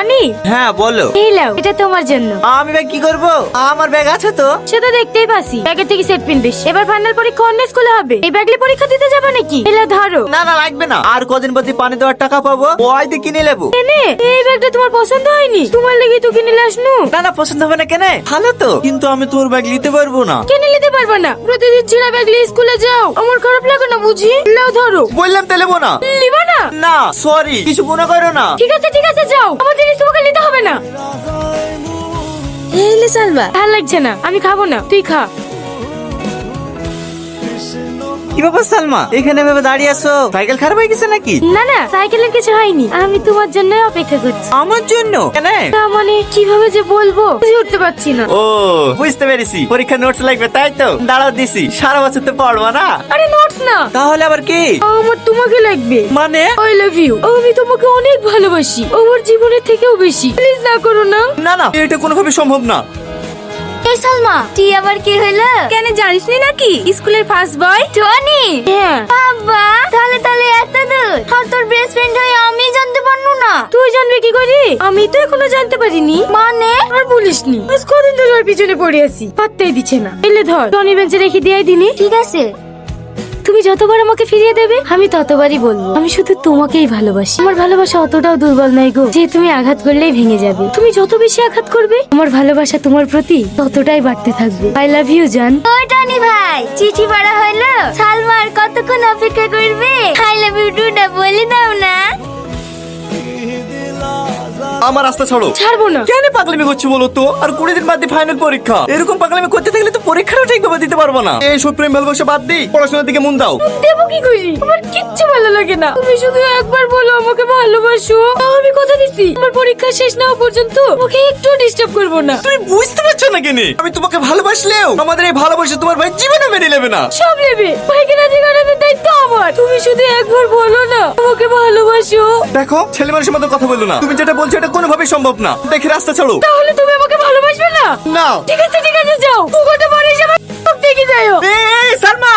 Tony, হ্যাঁ বলো। এই লাও, এটা তোমার জন্য। আমি ব্যাগ কি করব? আমার ব্যাগ আছে তো। সেটা দেখতেই পাচ্ছি, ব্যাগের থেকে সেট পিনবিস। এবার ফাইনাল পরীক্ষা অন্য স্কুলে হবে, এই ব্যাগলে পরীক্ষা দিতে যাবে নাকি? এলা ধরো। না না লাগবে না, আর কদিন প্রতি পানি দেওয়ার টাকা পাবো, ওই দিয়ে কিনে নেবো। কেনে এই ব্যাগটা তোমার পছন্দ হয়নি? তোমার লেগে তো কিনে আসনু। না না পছন্দ হবে না কেনে, ভালো তো। কিন্তু আমি তোর ব্যাগ নিতে পারবো না। কেনে নিতে পারবে না? প্রতিদিন ছিঁড়া ব্যাগ নিয়ে স্কুলে যাও, আমার খারাপ লাগে না বুঝি? লাও ধরো। বললাম তো নেবো না। লিবা না? না সরি, কিছু মনে করো না। ঠিক আছে যাও, আমার জিনিস তোমাকে নিতে হবে না। এই লে সালমা, ভালো লাগছে না, আমি খাবো না, তুই খা। কি ব্যাপার সালমা, এখানে ভেবে দাঁড়িয়ে আছো? সাইকেল খারাপ হয়ে গেছে নাকি? না না, সাইকেলের কিছু হয়নি, আমি তোমার জন্য অপেক্ষা করছি। আমার জন্য কেন? তা মানে কিভাবে যে বলবো বুঝে উঠতে পারছি না। ও বুঝতে পেরেছি, পরীক্ষা নোটস লাগবে তাই তো? দাঁড়াও দিছি, সারা বছর তো পড়বা না। আরে নোটস না, তাহলে আবার কি? আমার তোমাকে লাগবে। মানে? আই লাভ ইউ, আমি তোমাকে অনেক ভালোবাসি, আমার জীবনের থেকেও বেশি। প্লিজ না করো না। না না, এটা কোনোভাবে সম্ভব না। এই সালমা, তুই আবার কি হলো? কেন জানিস নি নাকি স্কুলের ফার্স্ট বয় টনি? হ্যাঁ। বাবা, তাহলে এত দূর আর তোর বেস্ট ফ্রেন্ড হয়ে আমি জানতে পারনু না? তুই জানবি কি করে? আমি তো এখনো জানতে পারিনি। মানে? আর বলিসনি, আজ কদিন ধরে ওর পিছনে পড়ে আছি, পাত্তাই দিচ্ছে না। এলে ধর, টনি বেঞ্চে রেখে দিয়ে দিনি। ঠিক আছে। তুমি যতবার আমাকে ফিরিয়ে দেবে আমি ততবারই বলবো আমি শুধু তোমাকেই ভালোবাসি। আমার ভালোবাসা অতটাও দুর্বল নয় গো যে তুমি আঘাত করলেই ভেঙে যাবে। তুমি যত বেশি আঘাত করবে আমার ভালোবাসা তোমার প্রতি ততটাই বাড়তে থাকবে। আই লাভ ইউ জান। ও টনি ভাই, চিঠি পড়া হলো? সালমার কতক্ষণ অপেক্ষা করবে? আই লাভ ইউ টু না বলে দাও না। আমার রাস্তা ছাড়ো। ছাড়বো না। কেন পাগলামি করছো বলো তো? আর 20 দিন বাদ দিয়ে ফাইনাল পরীক্ষা, এরকম পাগলামি করতে থাকলে তো পরীক্ষাটাও ঠিকভাবে দিতে পারবো না। এই সব প্রেম ভালোবাসা বাদ দিই, পড়াশোনার দিকে মন দাও। দেবো কি করি? আমার কিচ্ছু ভালো লাগে না। তুমি শুধু একবার বলো আমাকে ভালোবাসো, আমি কথা দিচ্ছি আমার পরীক্ষা শেষ না হওয়া পর্যন্ত ওকে একটু ডিস্টার্ব করবো না। তুমি বুঝতে পারছো না কেন? আমি তোমাকে ভালোবাসলেও আমাদের এই ভালোবাসা তোমার ভাই জীবনে মেনে নেবে না। সব নেবে, ভাইকে রাজি করানোর দায়িত্ব আমার। তুমি শুধু একবার বলো না আমাকে ভালোবাসো। দেখো, ছেলে মানুষের মতো কথা বললো না। তুমি যেটা বলছো এটা কোনোভাবেই সম্ভব না। দেখে রাস্তা ছাড়ো। তাহলে তুমি আমাকে ভালোবাসবে না? না। ঠিক আছে যাও, পুকুরটা পরে এসে আমার দেখে যাও। এই সালমা।